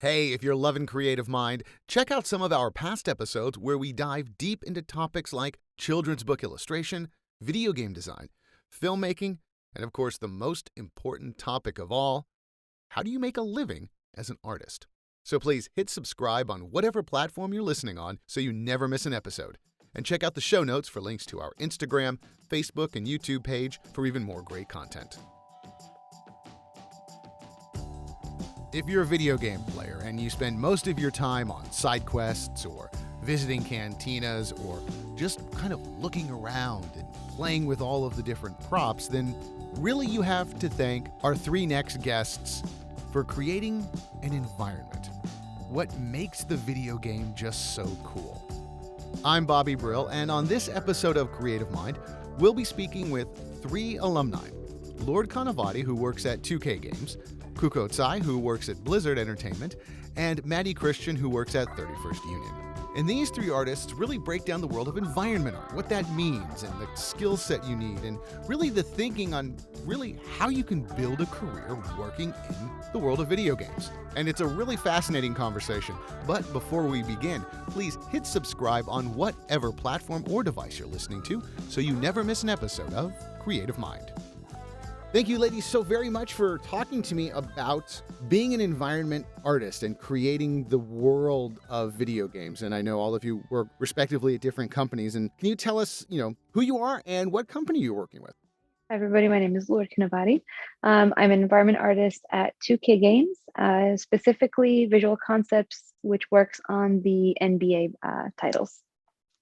Hey, if you're loving Creative Mind, check out some of our past episodes where we dive deep into topics like children's book illustration, video game design, filmmaking, and of course, the most important topic of all, how do you make a living as an artist? So please hit subscribe on whatever platform you're listening on so you never miss an episode. And check out the show notes for links to our Instagram, Facebook, and YouTube page for even more great content. If you're a video game player and you spend most of your time on side quests or visiting cantinas or just kind of looking around and playing with all of the different props, then really you have to thank our three next guests for creating an environment. What makes the video game just so cool? I'm Bobby Brill, and on this episode of Creative Mind, we'll be speaking with three alumni. Lourde Canavati, who works at 2K Games, Kuko Cai, who works at Blizzard Entertainment, and Maddie Christian, who works at 31st Union. And these three artists really break down the world of environment art, what that means, and the skill set you need, and really the thinking on really how you can build a career working in the world of video games. And it's a really fascinating conversation. But before we begin, please hit subscribe on whatever platform or device you're listening to so you never miss an episode of Creative Mind. Thank you, ladies, so very much for talking to me about being an environment artist and creating the world of video games. And I know all of you work respectively at different companies. And can you tell us, who you are and what company you're working with? Hi, everybody. My name is Lourde Canavati. I'm an environment artist at 2K Games, specifically visual concepts, which works on the NBA titles.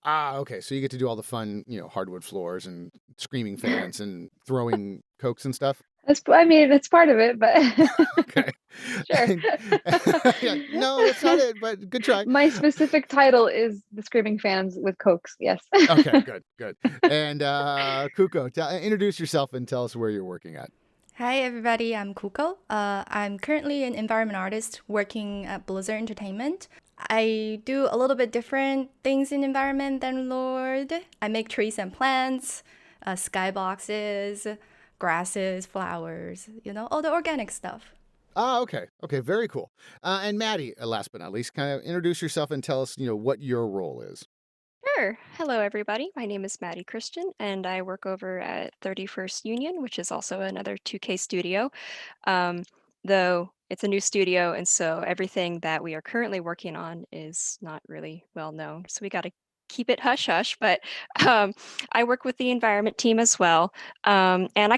Okay. So you get to do all the fun, hardwood floors and screaming fans and throwing cokes and stuff? It's part of it, but okay. Sure. Yeah, no, that's not it, but good try. My specific title is the screaming fans with cokes. Yes. Okay, good. And Kuko, introduce yourself and tell us where you're working at. Hi, everybody. I'm Kuko. I'm currently an environment artist working at Blizzard Entertainment. I do a little bit different things in environment than Lourde. I make trees and plants, skyboxes, grasses, flowers, all the organic stuff. Okay. Very cool. And Maddie, last but not least, kind of introduce yourself and tell us, what your role is. Sure. Hello, everybody. My name is Maddie Christian, and I work over at 31st Union, which is also another 2K studio. Though it's a new studio, and so everything that we are currently working on is not really well known. So we got to keep it hush hush. But I work with the environment team as well. And I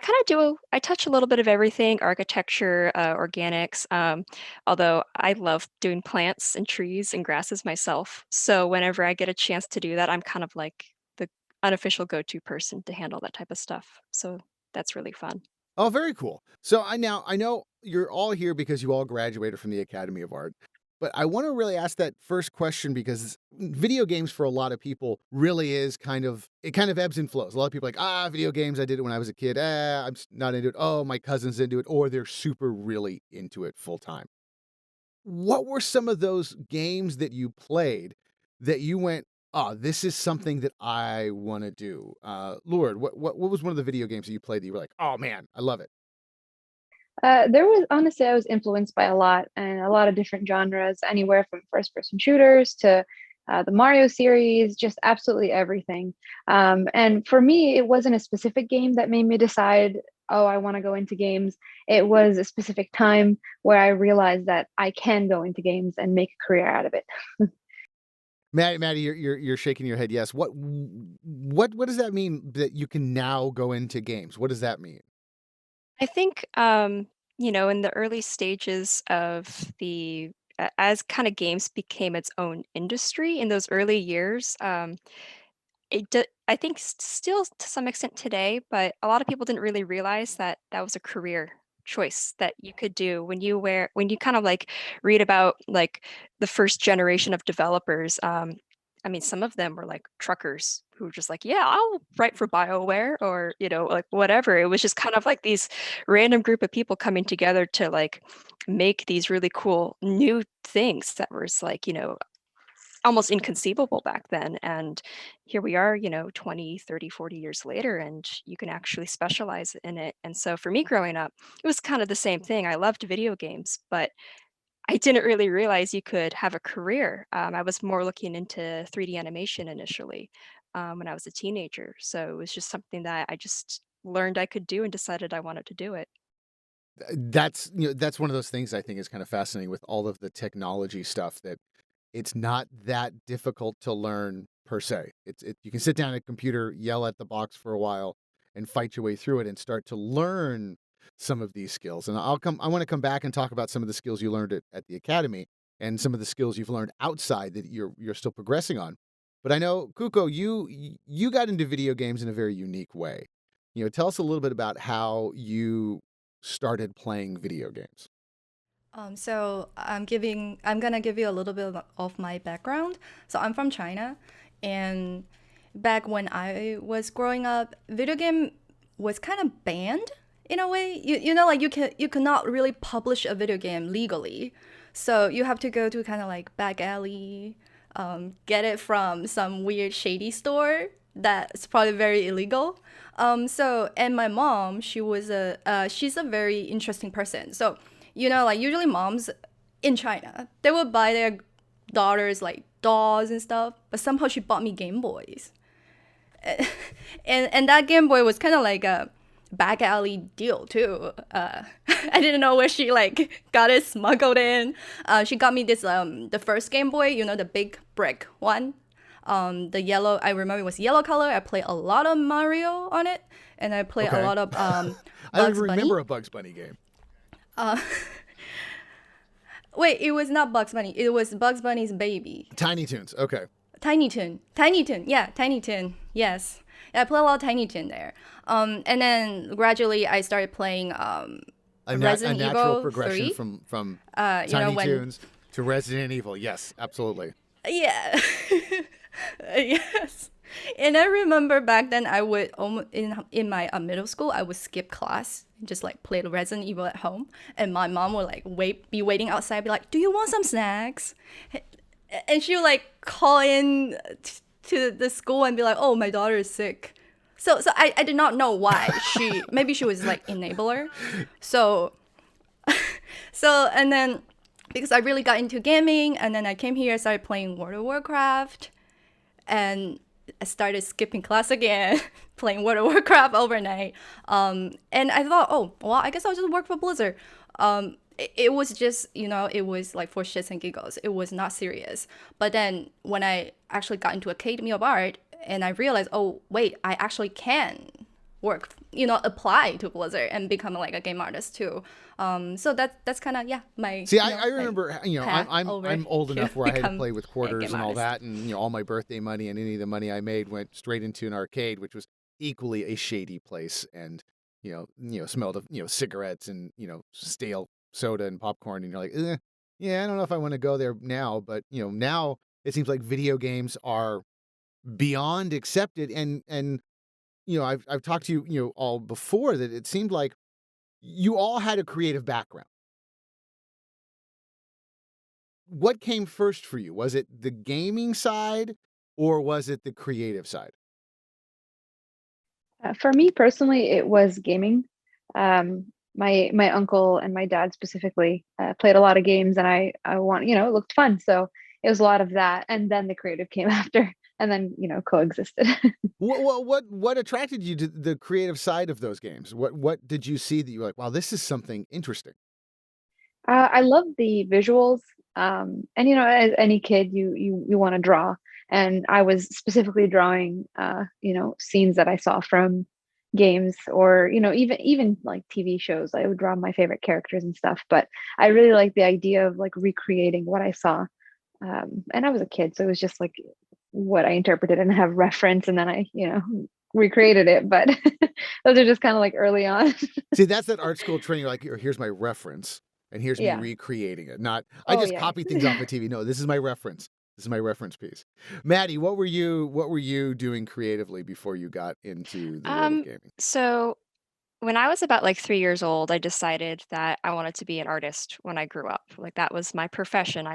touch a little bit of everything, architecture, organics, although I love doing plants and trees and grasses myself. So whenever I get a chance to do that, I'm kind of like the unofficial go-to person to handle that type of stuff. So that's really fun. Oh, very cool. So I know you're all here because you all graduated from the Academy of Art. But I want to really ask that first question because video games for a lot of people really is kind of ebbs and flows. A lot of people are like, video games, I did it when I was a kid. I'm not into it. Oh, my cousin's into it. Or they're super really into it full time. What were some of those games that you played that you went, this is something that I want to do? Lourde, what was one of the video games that you played that you were like, oh man, I love it? I was influenced by a lot of different genres, anywhere from first-person shooters to the Mario series, just absolutely everything. And for me, it wasn't a specific game that made me decide, oh, I want to go into games. It was a specific time where I realized that I can go into games and make a career out of it. Maddie, you're shaking your head. Yes. What does that mean that you can now go into games? What does that mean? I think, in the early stages of as kind of games became its own industry in those early years, I think still to some extent today, but a lot of people didn't really realize that that was a career choice that you could do when you kind of like read about like the first generation of developers. Some of them were like truckers who were just like, yeah, I'll write for BioWare or, like whatever. It was just kind of like these random group of people coming together to like make these really cool new things that was like, almost inconceivable back then. And here we are, 20, 30, 40 years later, and you can actually specialize in it. And so for me growing up, it was kind of the same thing. I loved video games, but I didn't really realize you could have a career. I was more looking into 3D animation initially when I was a teenager. So it was just something that I just learned I could do and decided I wanted to do it. That's that's one of those things I think is kind of fascinating with all of the technology stuff, that it's not that difficult to learn per se. You can sit down at a computer, yell at the box for a while, and fight your way through it and start to learn some of these skills. And I want to come back and talk about some of the skills you learned at the academy and some of the skills you've learned outside that you're still progressing on. But I know, Kuko, you got into video games in a very unique way. Tell us a little bit about how you started playing video games. So I'm gonna give you a little bit of my background. So I'm from China, and back when I was growing up, video game was kind of banned in a way. You know, like you cannot really publish a video game legally, so you have to go to kind of like back alley, get it from some weird shady store that's probably very illegal. And my mom, she's a very interesting person. So, like usually moms in China, they would buy their daughters like dolls and stuff, but somehow she bought me Game Boys. And that Game Boy was kind of like a back alley deal too. I didn't know where she like got it smuggled in. She got me this the first Game Boy, the big brick one. The yellow, I remember it was yellow color. I played a lot of Mario on it, and I played a lot of I don't Bugs remember Bunny. a Bugs Bunny game. Uh, Wait, it was not Bugs Bunny. It was Bugs Bunny's baby. Tiny Toons. Okay. Tiny Toon. Tiny Toon. Yeah, Tiny Toon. Yes. Yeah, I played a lot of Tiny Toon there. And then gradually I started playing A Resident natural Evil progression 3. from You know, Tiny when Toons to Resident Evil. Yes, absolutely. Yeah. Yes. And I remember back then I would in my middle school I would skip class and just like play Resident Evil at home, and my mom would like be waiting outside, be like, "Do you want some snacks?" And she would like call in to the school and be like, "Oh, my daughter is sick." So I did not know why maybe she was like enabler. So and then because I really got into gaming, and then I came here, started playing World of Warcraft, and I started skipping class again, playing World of Warcraft overnight. And I thought, oh, well, I guess I'll just work for Blizzard. It was just, it was like for shits and giggles. It was not serious. But then when I actually got into Academy of Art, and I realized, oh, wait, I actually can work, apply to Blizzard and become like a game artist too. So that's kind of my. See, I remember, I'm old enough where I had to become play with quarters game and all artist. that, and all my birthday money and any of the money I made went straight into an arcade, which was equally a shady place, and smelled of cigarettes and stale soda and popcorn, and you're like, yeah, I don't know if I want to go there now, but now it seems like video games are beyond accepted, and I've talked to you all before, that it seemed like you all had a creative background. What came first for you? Was it the gaming side, or was it the creative side? For me personally, it was gaming. My uncle and my dad specifically played a lot of games, and I want, it looked fun, so it was a lot of that, and then the creative came after, and then coexisted. What attracted you to the creative side of those games? What did you see that you were like, wow, this is something interesting? I love the visuals, and as any kid, you want to draw, and I was specifically drawing, scenes that I saw from games, or even like TV shows. I would draw my favorite characters and stuff, but I really like the idea of like recreating what I saw. And I was a kid, so it was just like what I interpreted and have reference, and then I recreated it. But those are just kind of like early on. See, that's that art school training. You're like, here's my reference, and here's me Yeah. recreating it. Not, I Oh just yeah. copied things off of TV. No, this is my reference. This is my reference piece. Maddie, what were you doing creatively before you got into the world of gaming? So when I was about like 3 years old, I decided that I wanted to be an artist when I grew up. Like that was my profession.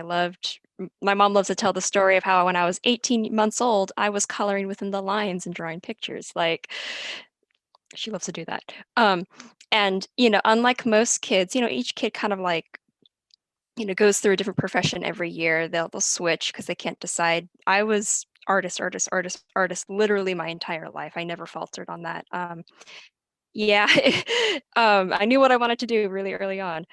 My mom loves to tell the story of how when I was 18 months old, I was coloring within the lines and drawing pictures. Like she loves to do that. And unlike most kids, each kid kind of like goes through a different profession every year. They'll switch because they can't decide. I was artist, literally my entire life. I never faltered on that. Yeah, I knew what I wanted to do really early on.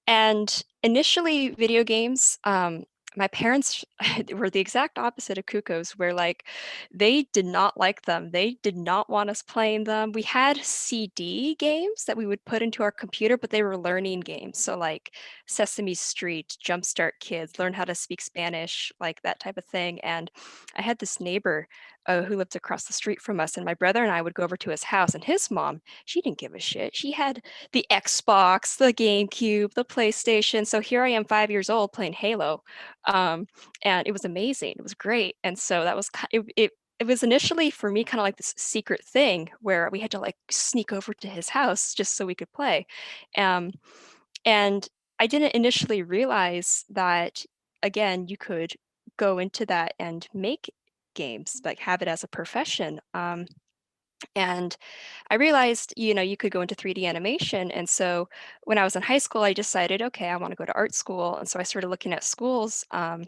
And initially, video games, my parents were the exact opposite of Kuko's, where like they did not like them. They did not want us playing them. We had CD games that we would put into our computer, but they were learning games. So like Sesame Street, Jumpstart Kids, learn how to speak Spanish, like that type of thing. And I had this neighbor who lived across the street from us, and my brother and I would go over to his house, and his mom, she didn't give a shit. She had the Xbox, the GameCube, the PlayStation. So here I am, 5 years old, playing Halo, and it was amazing. It was great. And so that was it was initially for me kind of like this secret thing where we had to like sneak over to his house just so we could play. And I didn't initially realize that, again, you could go into that and make games, like have it as a profession. And I realized, you could go into 3D animation. And so when I was in high school, I decided, okay, I want to go to art school. And so I started looking at schools. And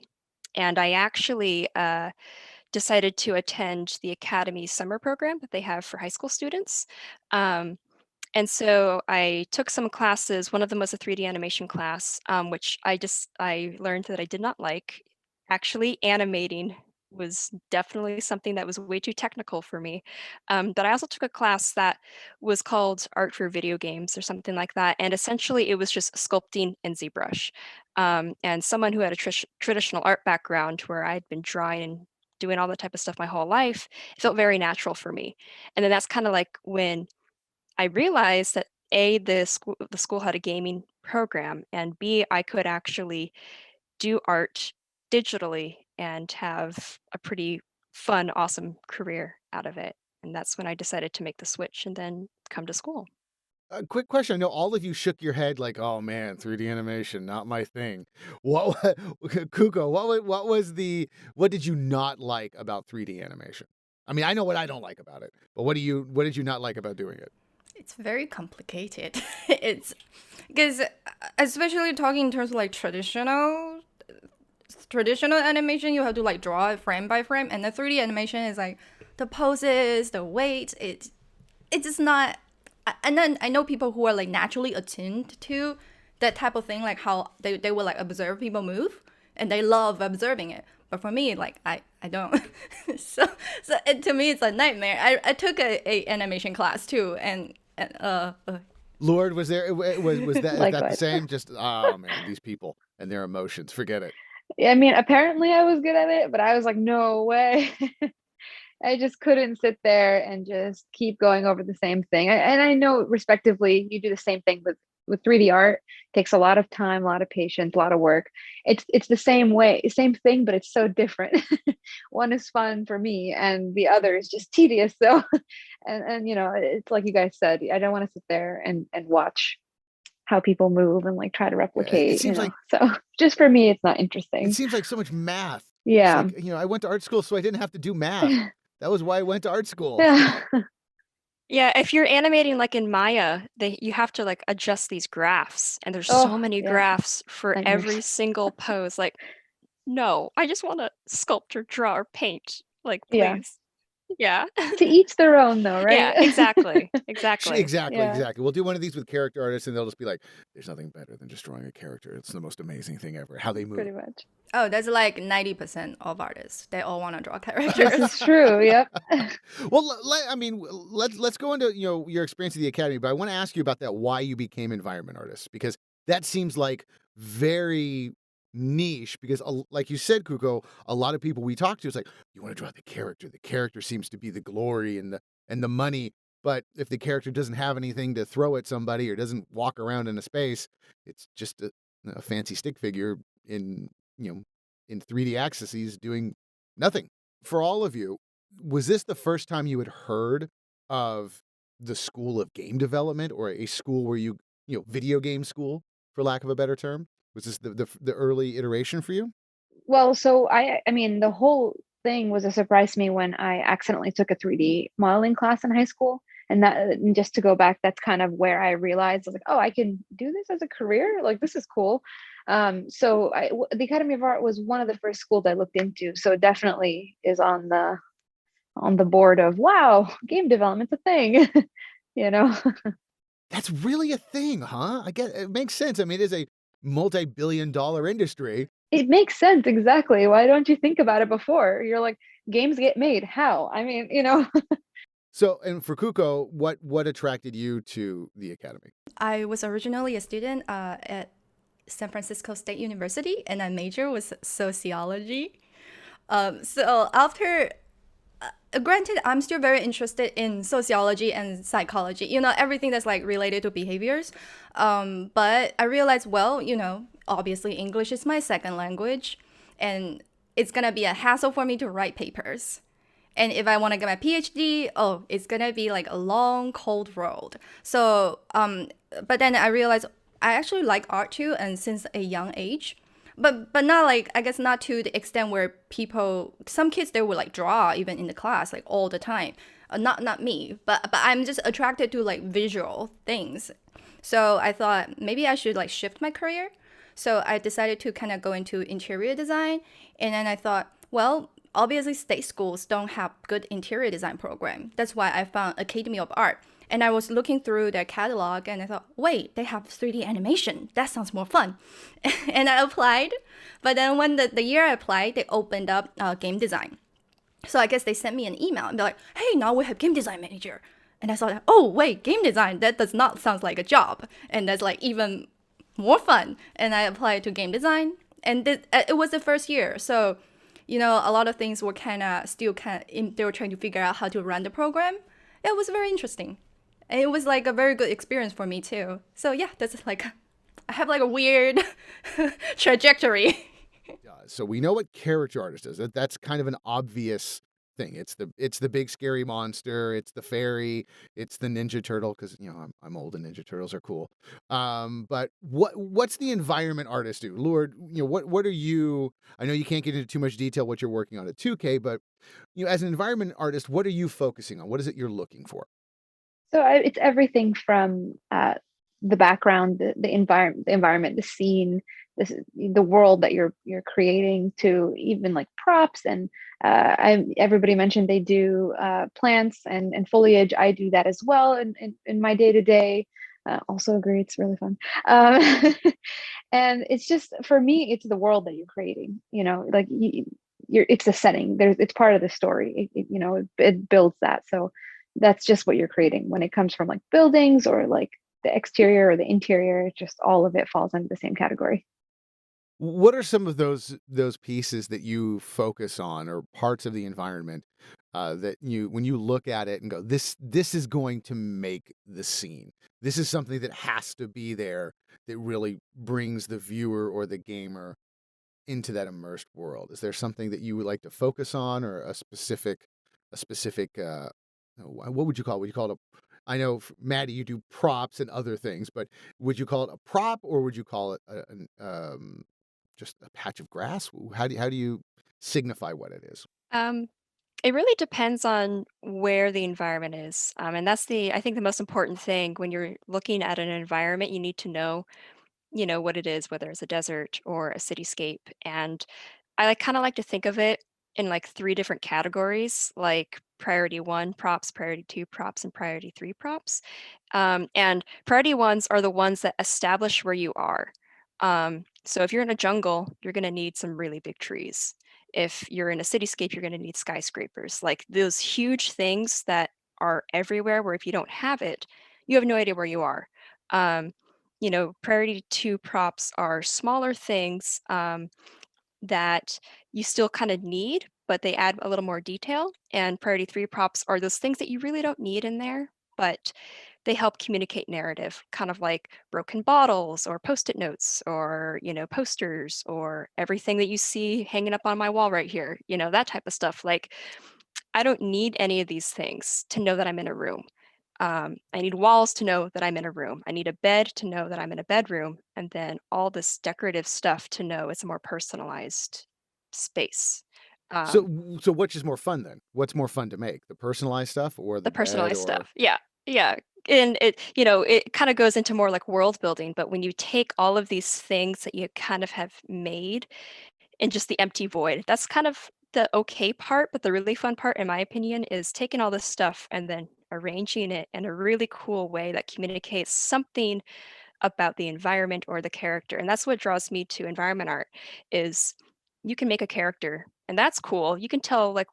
I actually decided to attend the Academy summer program that they have for high school students. And so I took some classes. One of them was a 3D animation class, which I learned that I did not like. Actually, animating was definitely something that was way too technical for me. But I also took a class that was called Art for Video Games or something like that. And essentially it was just sculpting in ZBrush. And someone who had a traditional art background where I'd been drawing and doing all that type of stuff my whole life, it felt very natural for me. And then that's kind of like when I realized that the school had a gaming program, and B, I could actually do art digitally and have a pretty fun, awesome career out of it. And that's when I decided to make the switch and then come to school. A quick question. I know all of you shook your head like, "Oh man, 3D animation, not my thing." What, Kuko? What did you not like about 3D animation? I mean, I know what I don't like about it, but what did you not like about doing it? It's very complicated. It's because, especially talking in terms of like traditional animation, you have to like draw it frame by frame, and the 3D animation is like the poses, the weight. It's just not. And then I know people who are like naturally attuned to that type of thing, like how they will like observe people move, and they love observing it. But for me, like I don't. so to me, it's a nightmare. I took a animation class too, and Lourde, was that Likewise. the same? Just oh man, these people and their emotions. Forget it. Yeah, I mean, apparently I was good at it, but I was like, no way. I just couldn't sit there and just keep going over the same thing. And I know, respectively, you do the same thing with 3D art. It takes a lot of time, a lot of patience, a lot of work. It's the same thing, but it's so different. One is fun for me, and the other is just tedious. So, and it's like you guys said, I don't want to sit there and watch how people move and like try to replicate. It seems like so just for me, it's not interesting. it seems like so much math. Yeah. It's like, I went to art school so I didn't have to do math. That was why I went to art school. Yeah. Yeah, if you're animating like in Maya, you have to like adjust these graphs, and there's so many graphs for Nightmares. every single pose. Like, no, I just want to sculpt or draw or paint. Like, please. Yeah. To each their own, though, right? Yeah, exactly. Exactly. Yeah. We'll do one of these with character artists, and they'll just be like, "There's nothing better than just drawing a character. It's the most amazing thing ever. How they move." Pretty much. oh, that's like 90% of artists. They all want to draw characters. This is true. Yep. Well, let's go into your experience at the Academy, but I want to ask you about that. Why you became environment artists? Because that seems like very niche. Because like you said, Kuko, a lot of people we talk to is like, you want to draw the character. The character seems to be the glory and the money. But if the character doesn't have anything to throw at somebody or doesn't walk around in a space, it's just a fancy stick figure in 3D axes doing nothing. For all of you, was this the first time you had heard of the school of game development, or a school where video game school, for lack of a better term? Was this the early iteration for you? Well, so I mean, the whole thing was a surprise to me when I accidentally took a 3D modeling class in high school. And and just to go back, that's kind of where I realized, I was like, oh, I can do this as a career. Like, this is cool. So the Academy of Art was one of the first schools I looked into. So it definitely is on the board of, wow, game development's a thing. you know. That's really a thing, huh? I get it. Makes sense. I mean, it is a multi-billion-dollar industry. It makes sense, exactly. Why don't you think about it before? You're like, games get made. How? I mean, So, and for Kuko, what attracted you to the academy? I was originally a student at San Francisco State University, and my major was sociology. So after, granted, I'm still very interested in sociology and psychology, everything that's like related to behaviors. But I realized, well, obviously English is my second language, and it's gonna be a hassle for me to write papers. And if I want to get my PhD, it's gonna be like a long, cold road. So, but then I realized I actually like art too, and since a young age, but not like, I guess not to the extent where some kids, they would like draw even in the class like all the time. Not me, but I'm just attracted to like visual things. So I thought maybe I should like shift my career. So I decided to kind of go into interior design, and then I thought, well, obviously state schools don't have good interior design program. That's why I found Academy of Art. And I was looking through their catalog, and I thought, wait, they have 3D animation. That sounds more fun. And I applied. But then when the year I applied, they opened up game design. So I guess they sent me an email and they're like, hey, now we have game design manager. And I thought, oh, wait, game design, that does not sound like a job. And that's like even more fun. And I applied to game design. And it was the first year. So, a lot of things were they were trying to figure out how to run the program. It was very interesting. And it was like a very good experience for me too. So yeah, that's like, I have like a weird trajectory. So we know what character artist is. That's kind of an obvious thing. It's the big scary monster. It's the fairy. It's the Ninja Turtle, because I'm old and Ninja Turtles are cool. But what's the environment artist do? Lourde, what are you? I know you can't get into too much detail what you're working on at 2K, but as an environment artist, what are you focusing on? What is it you're looking for? So it's everything from the background, the environment, the scene, the world that you're creating, to even like props. And everybody mentioned they do plants and foliage. I do that as well in my day to day. Also agree, it's really fun. And it's just, for me, it's the world that you're creating. Like it's a setting. It's part of the story. It builds that. So that's just what you're creating. When it comes from like buildings or like the exterior or the interior, just all of it falls under the same category. What are some of those pieces that you focus on, or parts of the environment that when you look at it and go, this is going to make the scene. This is something that has to be there, that really brings the viewer or the gamer into that immersed world. Is there something that you would like to focus on, or a specific what would you call it? Would you call it I know, Maddie, you do props and other things, but would you call it a prop, or would you call it just a patch of grass? How do you signify what it is? It really depends on where the environment is. And that's I think the most important thing when you're looking at an environment. You need to know, what it is, whether it's a desert or a cityscape. And I kind of like to think of it in like 3 different categories, like priority 1 props, priority 2 props, and priority 3 props. And priority 1s are the ones that establish where you are. So if you're in a jungle, you're going to need some really big trees. If you're in a cityscape, you're going to need skyscrapers, like those huge things that are everywhere, where if you don't have it, you have no idea where you are. Priority 2 props are smaller things that you still kind of need, but they add a little more detail. And priority 3 props are those things that you really don't need in there, but they help communicate narrative, kind of like broken bottles or post-it notes, or posters, or everything that you see hanging up on my wall right here, that type of stuff. Like, I don't need any of these things to know that I'm in a room. I need walls to know that I'm in a room. I need a bed to know that I'm in a bedroom, and then all this decorative stuff to know it's a more personalized space. So what's just more fun then? What's more fun to make, the personalized stuff or The the bed, personalized or stuff, yeah. Yeah. And it kind of goes into more like world building, but when you take all of these things that you kind of have made and just the empty void, that's kind of the okay part. But the really fun part, in my opinion, is taking all this stuff and then arranging it in a really cool way that communicates something about the environment or the character. And that's what draws me to environment art is you can make a character and that's cool. You can tell like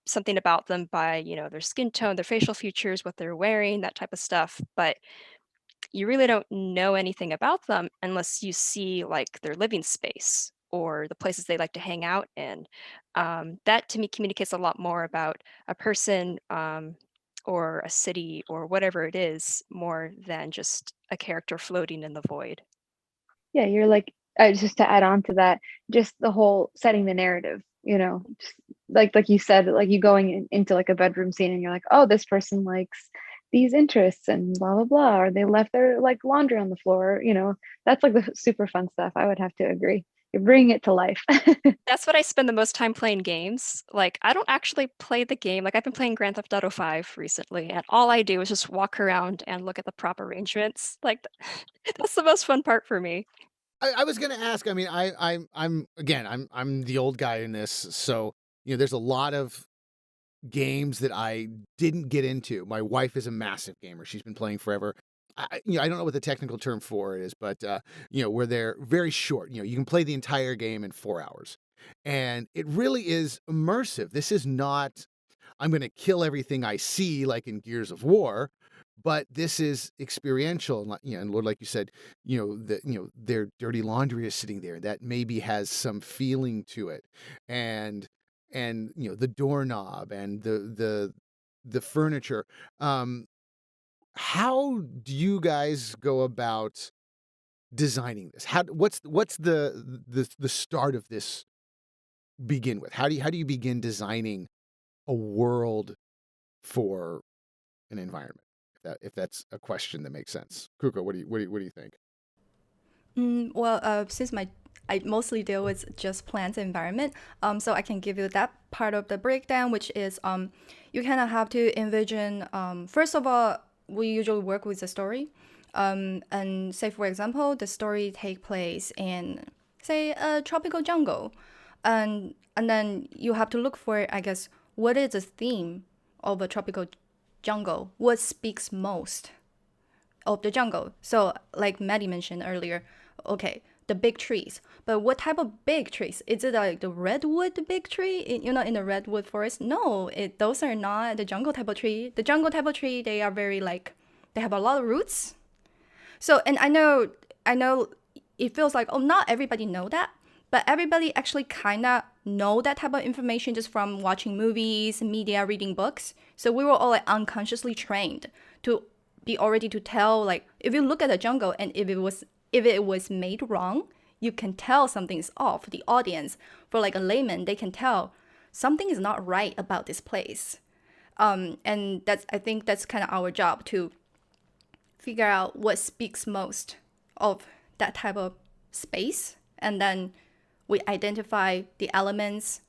something about them by, their skin tone, their facial features, what they're wearing, that type of stuff. But you really don't know anything about them unless you see like their living space or the places they like to hang out in. That to me communicates a lot more about a person or a city or whatever it is, more than just a character floating in the void. Yeah, you're like, just to add on to that, just the whole setting the narrative, just like you said, like you going into like a bedroom scene and you're like, oh, this person likes these interests and blah blah blah, or they left their like laundry on the floor, that's like the super fun stuff. I would have to agree. You're bringing it to life. That's what I spend the most time playing games. Like, I don't actually play the game. Like, I've been playing Grand Theft Auto 5 recently, and all I do is just walk around and look at the prop arrangements. Like, that's the most fun part for me. I was gonna ask. I mean, I'm again, I'm the old guy in this, so there's a lot of games that I didn't get into. My wife is a massive gamer; she's been playing forever. I don't know what the technical term for it is, but where they're very short. You can play the entire game in 4 hours, and it really is immersive. This is not I'm gonna kill everything I see like in Gears of War, but this is experiential. And and Lord, like you said, their dirty laundry is sitting there. That maybe has some feeling to it. And the doorknob and the furniture. How do you guys go about designing this? What's the start of this begin with? How do you begin designing a world for an environment? If that's a question that makes sense. Kuko, what do you think? Well, since I mostly deal with just plants and environment, so I can give you that part of the breakdown, which is you kind of have to envision. First of all, we usually work with the story, and say for example, the story take place in say a tropical jungle, and then you have to look for, I guess, what is the theme of a tropical jungle? What speaks most of the jungle? So, like Maddie mentioned earlier, okay, the big trees. But what type of big trees? Is it like the redwood big tree? In the redwood forest? No, those are not the jungle type of tree. The jungle type of tree, they are very like, they have a lot of roots. So, and I know, it feels like, oh, not everybody know that, but everybody actually kind of know that type of information just from watching movies, media, reading books. So we were all like unconsciously trained to be already to tell, like, if you look at the jungle and if it was made wrong, you can tell something's off. The audience, for like a layman, they can tell something is not right about this place. And I think that's kind of our job to figure out what speaks most of that type of space, and then we identify the elements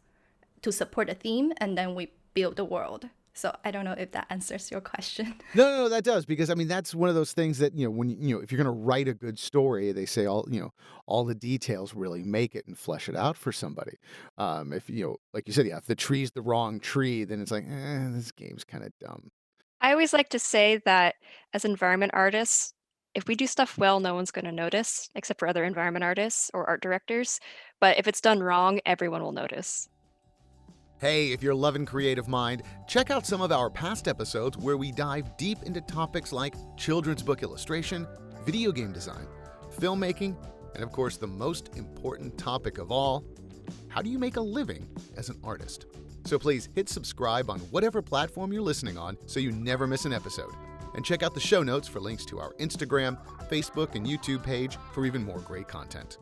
to support a theme, and then we build the world. So I don't know if that answers your question. No, that does, because I mean that's one of those things that when if you're going to write a good story, they say all the details really make it and flesh it out for somebody. If like you said, yeah, if the tree's the wrong tree, then it's like this game's kind of dumb. I always like to say that as environment artists, if we do stuff well, no one's going to notice, except for other environment artists or art directors. But if it's done wrong, everyone will notice. Hey, if you're loving Creative Mind, check out some of our past episodes where we dive deep into topics like children's book illustration, video game design, filmmaking, and of course the most important topic of all, how do you make a living as an artist? So please hit subscribe on whatever platform you're listening on so you never miss an episode. And check out the show notes for links to our Instagram, Facebook, and YouTube page for even more great content.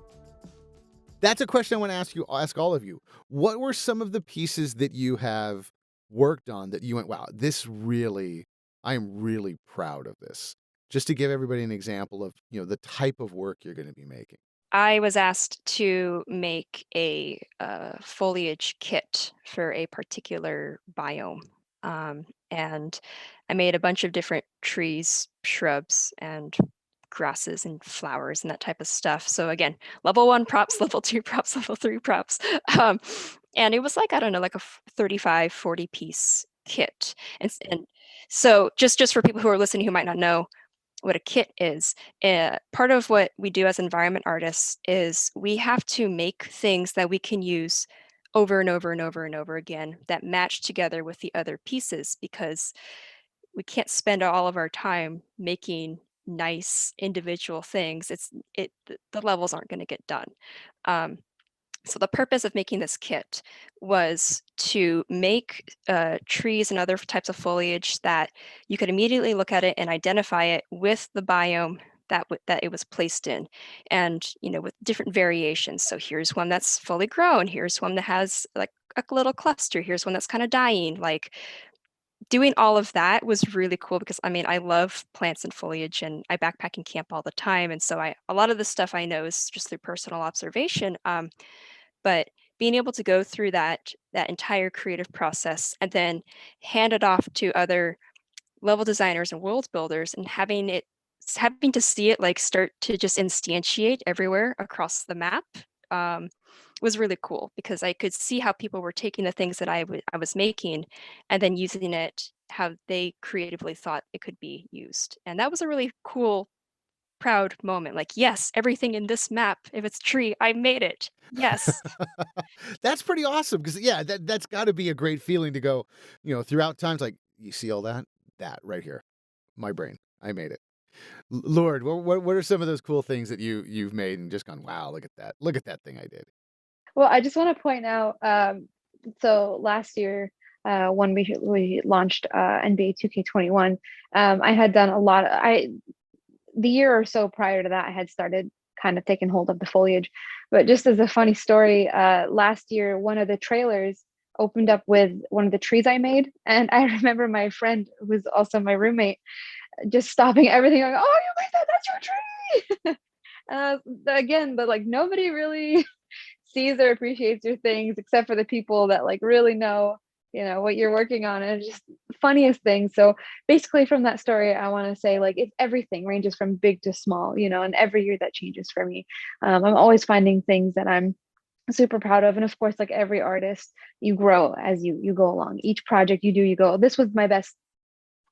That's a question I want to ask all of you. What were some of the pieces that you have worked on that you went, wow, I am really proud of this? Just to give everybody an example of, the type of work you're going to be making. I was asked to make a foliage kit for a particular biome. and I made a bunch of different trees, shrubs, and grasses and flowers and that type of stuff. So again, level 1 props, level 2 props, level 3 props. And it was like, I don't know, like a 35, 40 piece kit. And so just for people who are listening who might not know what a kit is, part of what we do as environment artists is we have to make things that we can use over and over and over and over again that match together with the other pieces, because we can't spend all of our time making nice individual things. The levels aren't going to get done. So the purpose of making this kit was to make trees and other types of foliage that you could immediately look at it and identify it with the biome that it was placed in, and with different variations. So here's one that's fully grown. Here's one that has like a little cluster. Here's one that's kind of dying. Like, doing all of that was really cool because I love plants and foliage, and I backpack and camp all the time. And so a lot of the stuff I know is just through personal observation. But being able to go through that entire creative process and then hand it off to other level designers and world builders, and having to see it like start to just instantiate everywhere across the map, was really cool, because I could see how people were taking the things that I was making and then using it how they creatively thought it could be used. And that was a really cool, proud moment. Like, yes, everything in this map, if it's tree, I made it. Yes. That's pretty awesome, because yeah, that's got to be a great feeling to go, throughout times, like, you see all that right here, my brain, I made it. Lord, what are some of those cool things that you've made and just gone, wow, look at that thing I did. Well, I just want to point out, so last year, when we launched NBA 2K21, I had done a lot. The year or so prior to that, I had started kind of taking hold of the foliage. But just as a funny story, last year, one of the trailers opened up with one of the trees I made, and I remember my friend, who's also my roommate, just stopping everything, going, "Oh, you made that? That's your tree!" Again, but like nobody really sees or appreciates your things except for the people that like really know what you're working on. And it's just the funniest thing. So basically from that story, I want to say, like, it's everything ranges from big to small, and every year that changes for me. I'm always finding things that I'm super proud of. And of course, like every artist, you grow as you go along. Each project you go, this was my best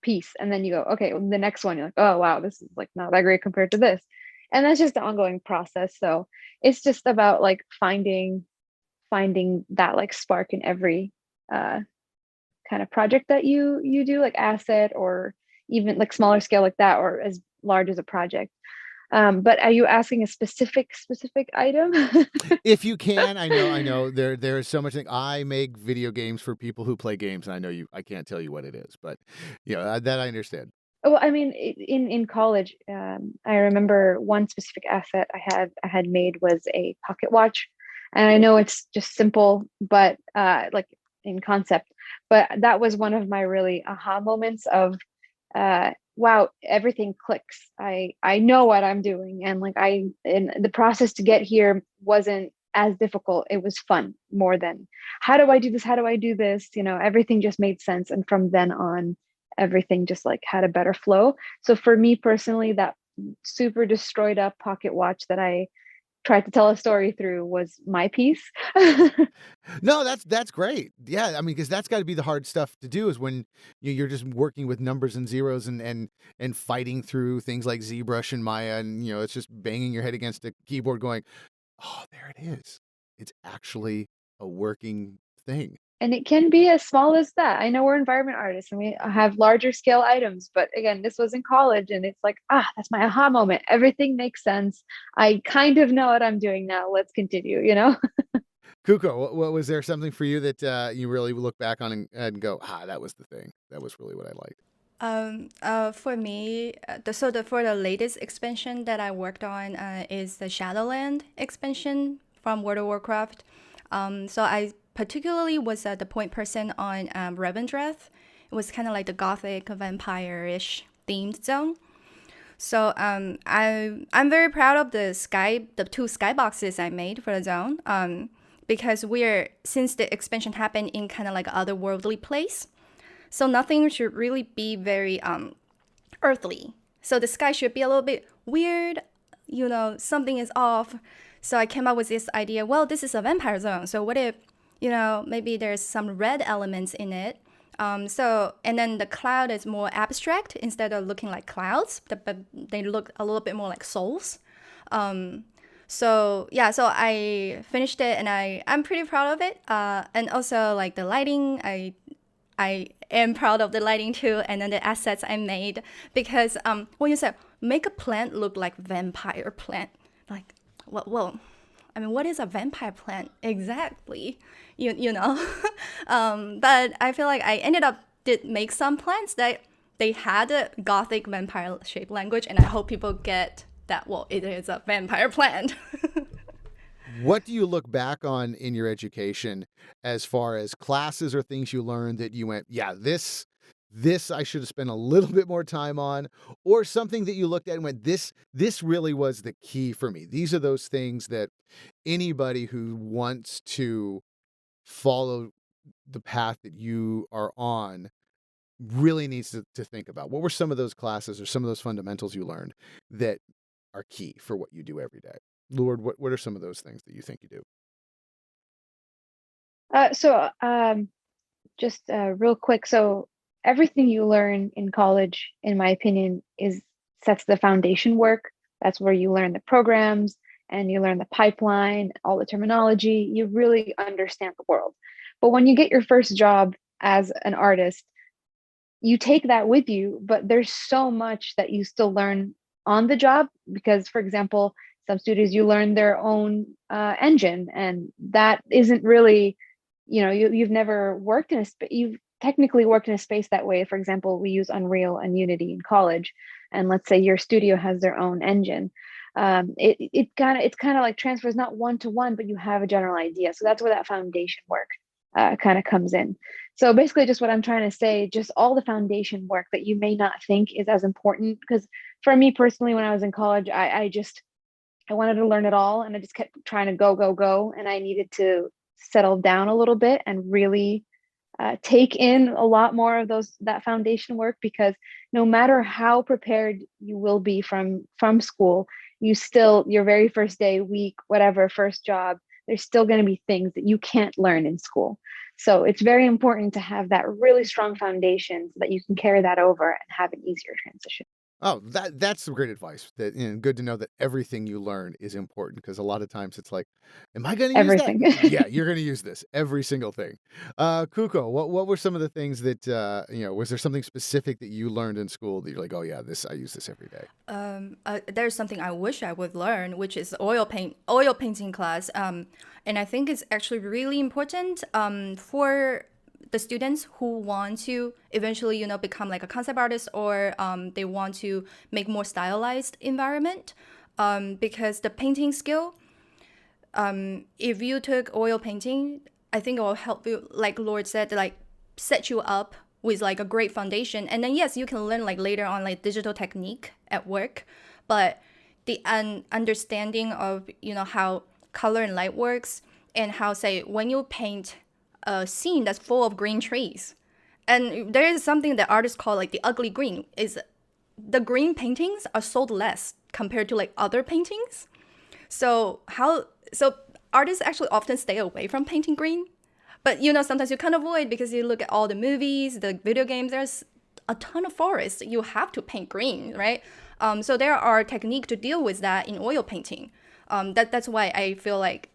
piece, and then you go, okay, well, the next one, you're like, oh wow, this is like not that great compared to this. And that's just the ongoing process. So it's just about like finding that like spark in every kind of project that you do, like asset, or even like smaller scale like that, or as large as a project. But are you asking a specific item? If you can, I know there's so much thing. I make video games for people who play games, and I know I can't tell you what it is, but that I understand. Well, I mean, in college, I remember one specific asset I had made was a pocket watch, and I know it's just simple, but like in concept, but that was one of my really aha moments of, wow, everything clicks. I know what I'm doing, and like and the process to get here wasn't as difficult. It was fun more than how do I do this? How do I do this? Everything just made sense, and from then on, everything just like had a better flow. So for me personally, that super destroyed up pocket watch that I tried to tell a story through was my piece. No, that's great. Yeah, I mean, because that's got to be the hard stuff to do, is when you're just working with numbers and zeros and fighting through things like ZBrush and Maya, and it's just banging your head against a keyboard, going, oh, there it is. It's actually a working thing. And it can be as small as that. I know we're environment artists and we have larger scale items, but again, this was in college, and it's like, that's my aha moment. Everything makes sense. I kind of know what I'm doing now. Let's continue, Kuko, what was there something for you that you really look back on and go, that was the thing. That was really what I liked. For me, for the latest expansion that I worked on is the Shadowland expansion from World of Warcraft. So I particularly was the point person on Revendreth. It was kind of like the gothic vampire-ish themed zone. So I'm very proud of the two skyboxes I made for the zone. Because since the expansion happened in kind of like an otherworldly place. So nothing should really be very earthly. So the sky should be a little bit weird, something is off. So I came up with this idea, well, this is a vampire zone. So what if, maybe there's some red elements in it. And then the cloud is more abstract instead of looking like clouds, but they look a little bit more like souls. So I finished it and I'm pretty proud of it. And also like the lighting, I am proud of the lighting too, and then the assets I made, because when you said make a plant look like vampire plant, like well, I mean, what is a vampire plant exactly? You know, but I feel like I ended up did make some plants that they had a gothic vampire shaped language, and I hope people get that. Well, it is a vampire plant. What do you look back on in your education as far as classes or things you learned that you went, yeah, this I should have spent a little bit more time on, or something that you looked at and went, this really was the key for me. These are those things that anybody who wants to follow the path that you are on really needs to think about. What were some of those classes or some of those fundamentals you learned that are key for what you do every day? Lourde, what are some of those things that you think you do? Just real quick. So everything you learn in college, in my opinion, sets the foundation work. That's where you learn the programs and you learn the pipeline, all the terminology. You really understand the world. But when you get your first job as an artist, you take that with you, but there's so much that you still learn on the job, because, for example, some studios, you learn their own engine, and that isn't really, you've never worked in you've technically worked in a space that way. For example, we use Unreal and Unity in college, and let's say your studio has their own engine. It's kind of like transfers, not one-to-one, but you have a general idea. So that's where that foundation work kind of comes in. So basically, just what I'm trying to say, just all the foundation work that you may not think is as important. Because for me personally, when I was in college, I wanted to learn it all, and I just kept trying to go, and I needed to settle down a little bit and really take in a lot more of that foundation work, because no matter how prepared you will be from school, your very first day, week, whatever, first job, there's still going to be things that you can't learn in school. So it's very important to have that really strong foundation so that you can carry that over and have an easier transition. Oh, that's some great advice. That good to know that everything you learn is important, because a lot of times it's like, am I going to use Everything. that? Yeah, you're going to use this, every single thing. Kuko, what were some of the things that was there something specific that you learned in school that you're like, oh yeah, I use this every day? There's something I wish I would learn, which is oil painting class. And I think it's actually really important for the students who want to eventually, become like a concept artist, or they want to make more stylized environment, because the painting skill, if you took oil painting, I think it will help you, like Lourde said, like set you up with like a great foundation. And then yes, you can learn like later on like digital technique at work, but the understanding of how color and light works, and how, say, when you paint a scene that's full of green trees, and there is something that artists call like the ugly green, is the green paintings are sold less compared to like other paintings. So artists actually often stay away from painting green, but sometimes you can't avoid, because you look at all the movies, the video games, there's a ton of forests, you have to paint green, right? So there are techniques to deal with that in oil painting. That's why I feel like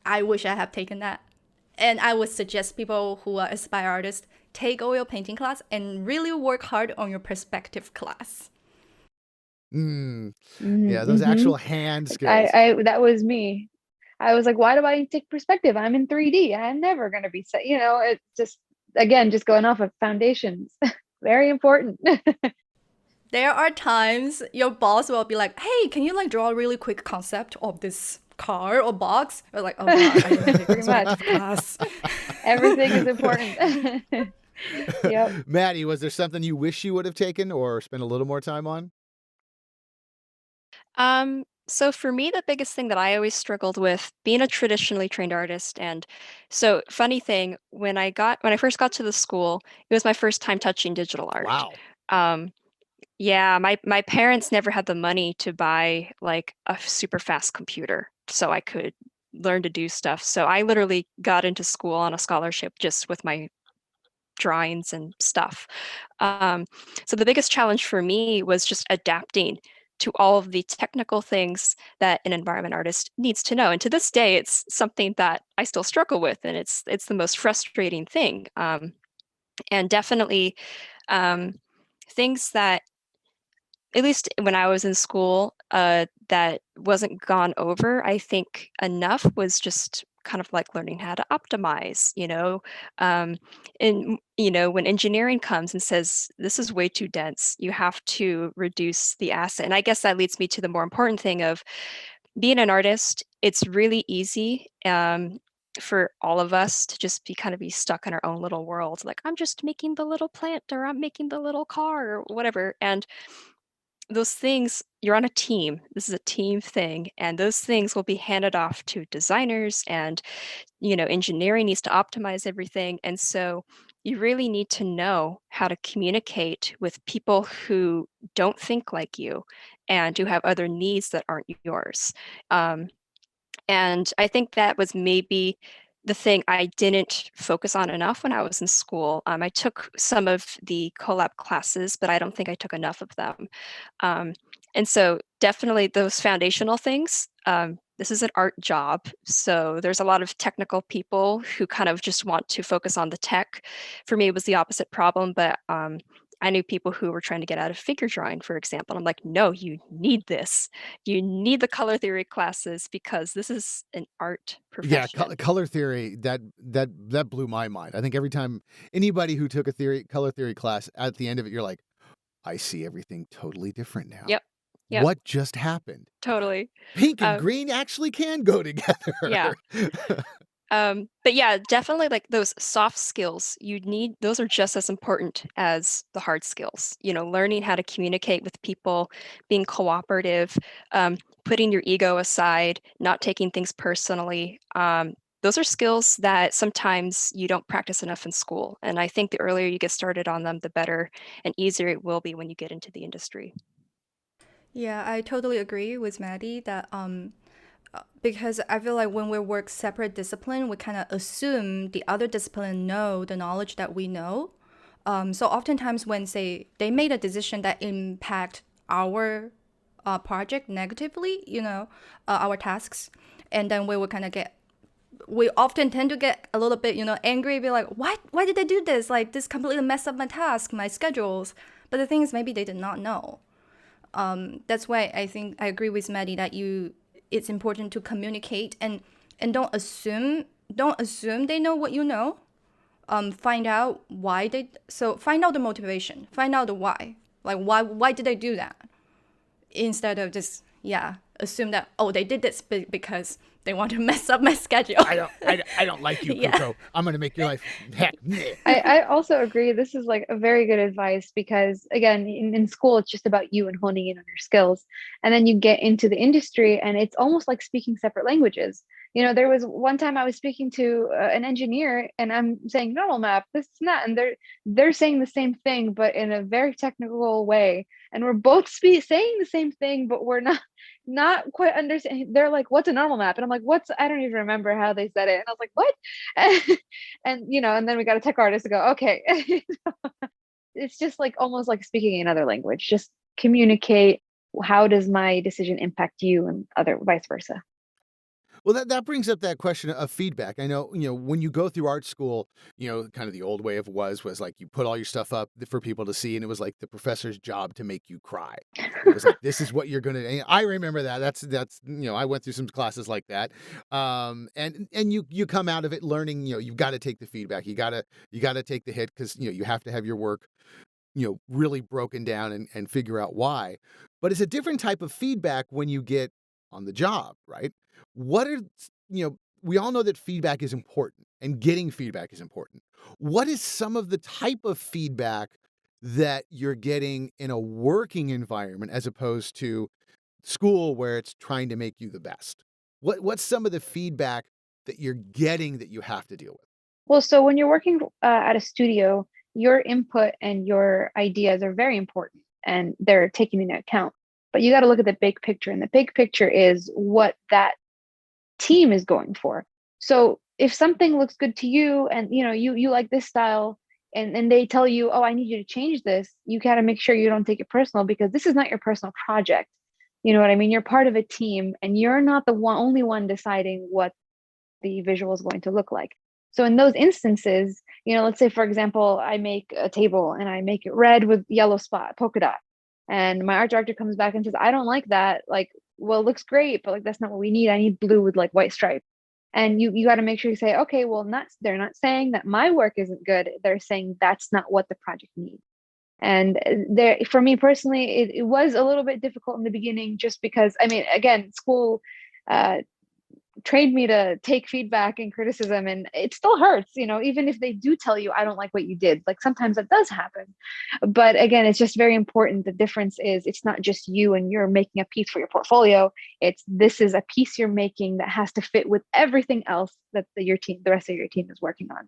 I wish I have taken that. And I would suggest people who are aspire artists take oil painting class and really work hard on your perspective class. Yeah, those actual hand skills. That was me. I was like, why do I take perspective? I'm in 3D. I'm never going to be set. It's just going off of foundations. Very important. There are times your boss will be like, hey, can you like draw a really quick concept of this car or box? Or like, oh god, I don't take Pretty much. class. Everything is important. Yep. Maddie, was there something you wish you would have taken or spent a little more time on? So for me, the biggest thing that I always struggled with being a traditionally trained artist, and so funny thing, when I first got to the school, it was my first time touching digital art. Wow. Um, yeah, my parents never had the money to buy like a super fast computer so I could learn to do stuff. So I literally got into school on a scholarship just with my drawings and stuff. Um, so the biggest challenge for me was just adapting to all of the technical things that an environment artist needs to know. And to this day, it's something that I still struggle with, and it's the most frustrating thing. And definitely um, things that, at least when I was in school, that wasn't gone over, I think, enough was just kind of like learning how to optimize, um, and when engineering comes and says this is way too dense, you have to reduce the asset. And I guess that leads me to the more important thing of being an artist. It's really easy for all of us to just be stuck in our own little world. Like, I'm just making the little plant, or I'm making the little car, or whatever. And those things, you're on a team. This is a team thing, and those things will be handed off to designers, and engineering needs to optimize everything. And so you really need to know how to communicate with people who don't think like you and who have other needs that aren't yours. Um, and I think that was maybe the thing I didn't focus on enough when I was in school. I took some of the collab classes, but I don't think I took enough of them. Um, and so definitely those foundational things. This is an art job, so there's a lot of technical people who kind of just want to focus on the tech. For me, it was the opposite problem, but I knew people who were trying to get out of figure drawing, for example. I'm like, no, you need this. You need the color theory classes because this is an art Yeah, profession. color theory, that blew my mind. I think every time anybody who took a color theory class, at the end of it, you're like, I see everything totally different now. Yep. Yep. What just happened? Totally. Pink and green actually can go together. Yeah. But yeah, definitely like those soft skills you need, those are just as important as the hard skills. Learning how to communicate with people, being cooperative, putting your ego aside, not taking things personally. Those are skills that sometimes you don't practice enough in school. And I think the earlier you get started on them, the better and easier it will be when you get into the industry. Yeah, I totally agree with Maddie that because I feel like when we work separate discipline, we kind of assume the other discipline know the knowledge that we know. So oftentimes when say they made a decision that impact our project negatively, our tasks, and then we will kind of we often tend to get a little bit, angry, be like, why did they do this? Like this completely messed up my task, my schedules. But the thing is, maybe they did not know. That's why I think I agree with Maddie that it's important to communicate and don't assume they know what you know. Find out find out the motivation, find out the why. Like why did they do that? Instead of just assume that they did this because they want to mess up my schedule. I don't like you, Kuko. Yeah. I'm gonna make your life heck. I also agree. This is like a very good advice because again, in school, it's just about you and honing in on your skills. And then you get into the industry and it's almost like speaking separate languages. There was one time I was speaking to an engineer and I'm saying normal map, this and that, and they're saying the same thing, but in a very technical way. And we're both saying the same thing, but we're not quite understanding. They're like, what's a normal map? And I'm like, I don't even remember how they said it. And I was like, what? And then we got a tech artist to go, okay. It's just like almost like speaking another language. Just communicate. How does my decision impact you, and vice versa? Well, that brings up that question of feedback. I know, when you go through art school, kind of the old way of was like you put all your stuff up for people to see, and it was like the professor's job to make you cry. It was like, this is what you're going to, I remember that. That's I went through some classes like that. And you come out of it learning, you've got to take the feedback. You got to take the hit because, you have to have your work, really broken down and figure out why. But it's a different type of feedback when you get on the job, right? What are, we all know that feedback is important and getting feedback is important. What is some of the type of feedback that you're getting in a working environment as opposed to school where it's trying to make you the best? What's some of the feedback that you're getting that you have to deal with? Well, so when you're working at a studio, your input and your ideas are very important and they're taken into account. But you got to look at the big picture, and the big picture is what that team is going for. So if something looks good to you and you like this style, and they tell you, oh, I need you to change this, you got to make sure you don't take it personal, because this is not your personal project. You know what I mean? You're part of a team and you're not the only one deciding what the visual is going to look like. So in those instances, let's say, for example, I make a table and I make it red with yellow spot, polka dot. And my art director comes back and says, I don't like that. Like, well, it looks great, but like, that's not what we need. I need blue with like white stripe. And you got to make sure you say, okay, well, they're not saying that my work isn't good. They're saying that's not what the project needs. And there, for me personally, it was a little bit difficult in the beginning, just because, I mean, again, school trained me to take feedback and criticism, and it still hurts, even if they do tell you, I don't like what you did. Like, sometimes that does happen. But again, it's just very important. The difference is, it's not just you and you're making a piece for your portfolio. This is a piece you're making that has to fit with everything else that the rest of your team is working on.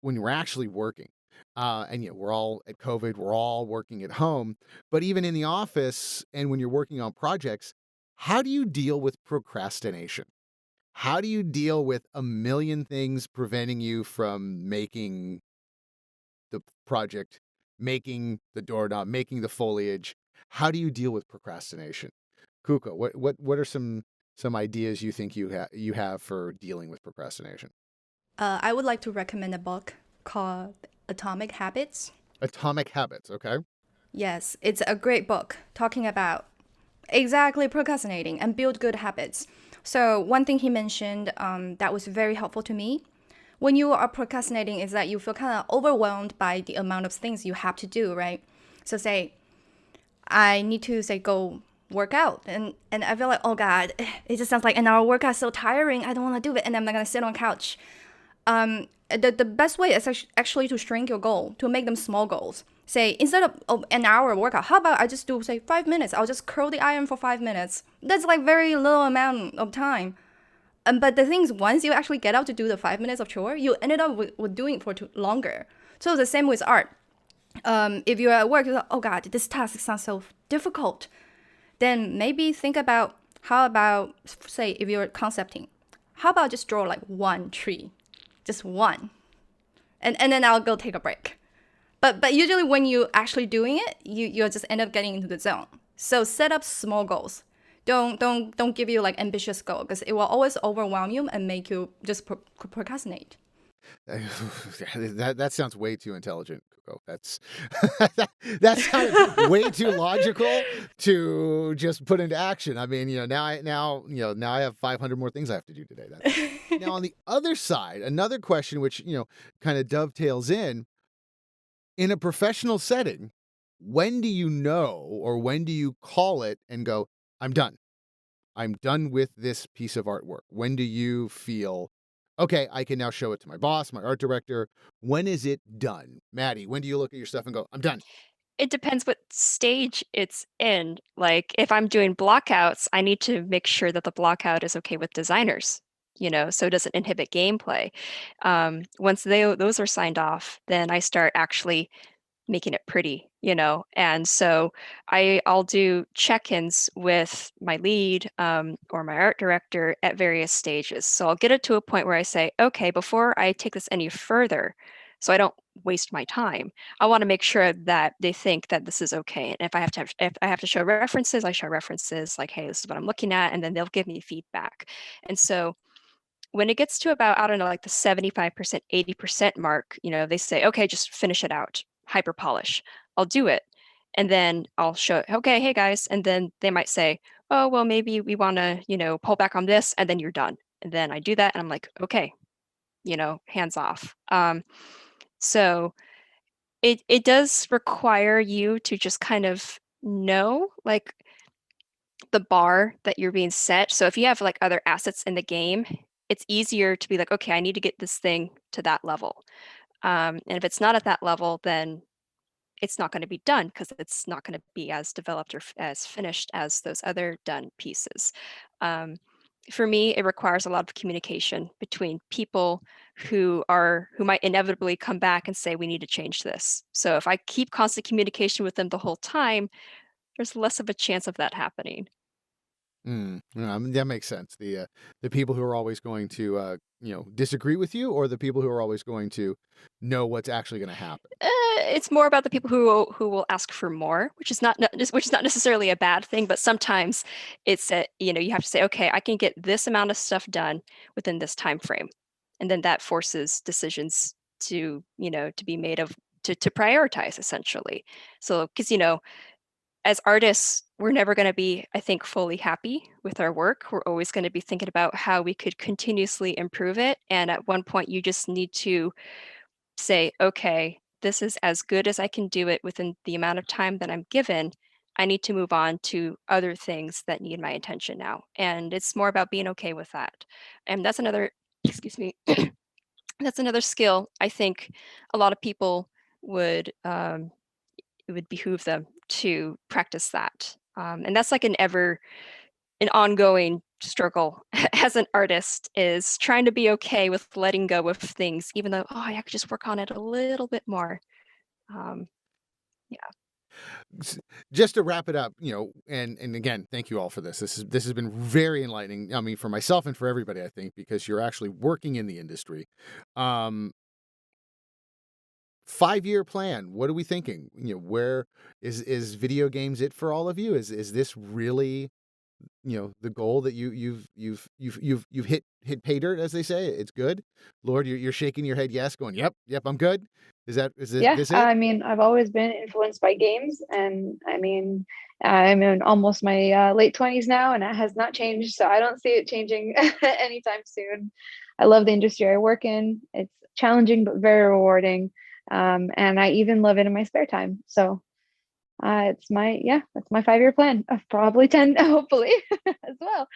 When we're actually working, and we're all at COVID, we're all working at home, but even in the office and when you're working on projects, how do you deal with procrastination? How do you deal with a million things preventing you from making the project, making the doorknob, making the foliage? How do you deal with procrastination? Kuko, what are some ideas you think you have for dealing with procrastination? I would like to recommend a book called Atomic Habits. Atomic Habits, okay? Yes, it's a great book talking about exactly procrastinating and build good habits. So one thing he mentioned that was very helpful to me when you are procrastinating is that you feel kind of overwhelmed by the amount of things you have to do, right? So say, I need to go work out, and I feel like, oh God, it just sounds like an hour workout, so tiring, I don't want to do it, and I'm not going to sit on the couch. The best way is actually to shrink your goal, to make them small goals. Say, instead of an hour workout, how about I just do, say, 5 minutes? I'll just curl the iron for 5 minutes. That's like very little amount of time. But the thing is, once you actually get out to do the 5 minutes of chore, you ended up with doing it for longer. So the same with art. If you're at work, you're like, oh God, this task sounds so difficult. Then maybe think about, how about, say, if you're concepting, how about just draw like one tree? Just one. And then I'll go take a break. But usually when you're actually doing it, you'll just end up getting into the zone. So set up small goals. Don't give you like ambitious goal, because it will always overwhelm you and make you just procrastinate. That sounds way too intelligent, Kuko. That sounds way too logical to just put into action. I mean, now I have 500 more things I have to do today. Now on the other side, another question which kind of dovetails in a professional setting, when do you know, or when do you call it and go, I'm done. I'm done with this piece of artwork? When do you feel, okay, I can now show it to my boss, my art director? When is it done? Maddie, when do you look at your stuff and go, I'm done? It depends what stage it's in. Like, if I'm doing blockouts, I need to make sure that the blockout is okay with designers, so it doesn't inhibit gameplay. Once those are signed off, then I start actually making it pretty, and so I'll do check-ins with my lead or my art director at various stages. So I'll get it to a point where I say, okay, before I take this any further, so I don't waste my time, I want to make sure that they think that this is okay. And if I have to show references, I show references, like, hey, this is what I'm looking at, and then they'll give me feedback. And so when it gets to about, I don't know, like the 75%, 80% mark, they say, okay, just finish it out, hyper polish. I'll do it. And then I'll show, okay, hey guys. And then they might say, oh, well, maybe we want to, pull back on this, and then you're done. And then I do that, and I'm like, okay, hands off. So it does require you to just kind of know, like, the bar that you're being set. So if you have like other assets in the game, it's easier to be like, okay, I need to get this thing to that level. And if it's not at that level, then it's not going to be done because it's not going to be as developed or as finished as those other done pieces. For me, it requires a lot of communication between people who might inevitably come back and say, we need to change this. So if I keep constant communication with them the whole time, there's less of a chance of that happening. That makes sense. The people who are always going to disagree with you, or the people who are always going to know what's actually going to happen. It's more about the people who will ask for more, which is not necessarily a bad thing, but sometimes it's you have to say, okay, I can get this amount of stuff done within this time frame, and then that forces decisions to be made to prioritize, essentially. So because as artists, we're never going to be, I think, fully happy with our work. We're always going to be thinking about how we could continuously improve it. And at one point, you just need to say, okay, this is as good as I can do it within the amount of time that I'm given. I need to move on to other things that need my attention now. And it's more about being okay with that. And that's another, excuse me, that's another skill I think a lot of people would, it would behoove them to practice that. And that's like an ongoing struggle as an artist, is trying to be okay with letting go of things, even though, I could just work on it a little bit more. Just to wrap it up, and again, thank you all for this. This has been very enlightening. I mean, for myself and for everybody, I think, because you're actually working in the industry. 5-year plan. What are we thinking? Where is video games it for all of you? Is this really, the goal that you've hit pay dirt, as they say? It's good. Lord, you're shaking your head yes, going, yep, I'm good. Is this it? I mean, I've always been influenced by games, and I mean, I'm in almost my late 20s now, and it has not changed. So I don't see it changing anytime soon. I love the industry I work in. It's challenging, but very rewarding. And I even love it in my spare time. So that's my 5-year plan of probably 10, hopefully, as well.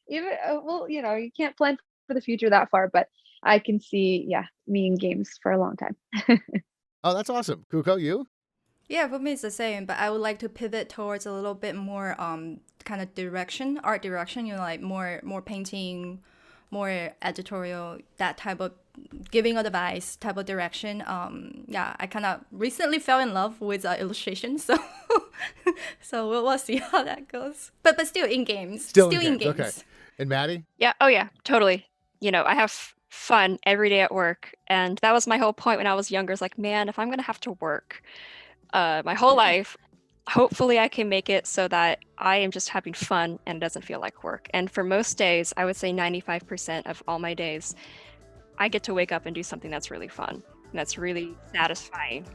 Even, you can't plan for the future that far, but I can see, me in games for a long time. Oh, that's awesome. Kuko, you? Yeah, for me it's the same, but I would like to pivot towards a little bit more kind of art direction, like more painting, more editorial, that type of giving advice type of direction. I kind of recently fell in love with illustration, so we'll see how that goes. But still in games. Still in games. Okay. And Maddie? Yeah. Oh yeah, totally. I have fun every day at work, and that was my whole point when I was younger. It's like, man, if I'm gonna have to work my whole life, hopefully I can make it so that I am just having fun and it doesn't feel like work. And for most days, I would say 95% of all my days, I get to wake up and do something that's really fun and that's really satisfying.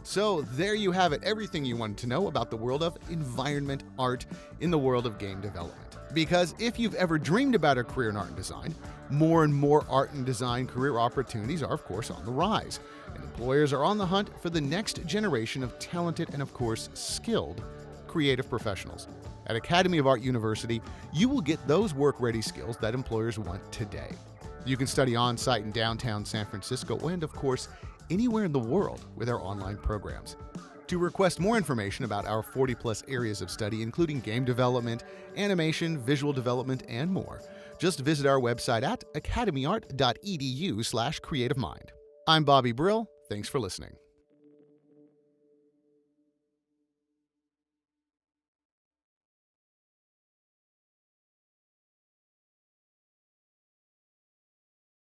So there you have it, everything you wanted to know about the world of environment art in the world of game development. Because if you've ever dreamed about a career in art and design, more and more art and design career opportunities are, of course, on the rise. And employers are on the hunt for the next generation of talented and, of course, skilled creative professionals. At Academy of Art University, you will get those work-ready skills that employers want today. You can study on-site in downtown San Francisco and, of course, anywhere in the world with our online programs. To request more information about our 40-plus areas of study, including game development, animation, visual development, and more, just visit our website at academyart.edu/creativemind. I'm Bobby Brill. Thanks for listening.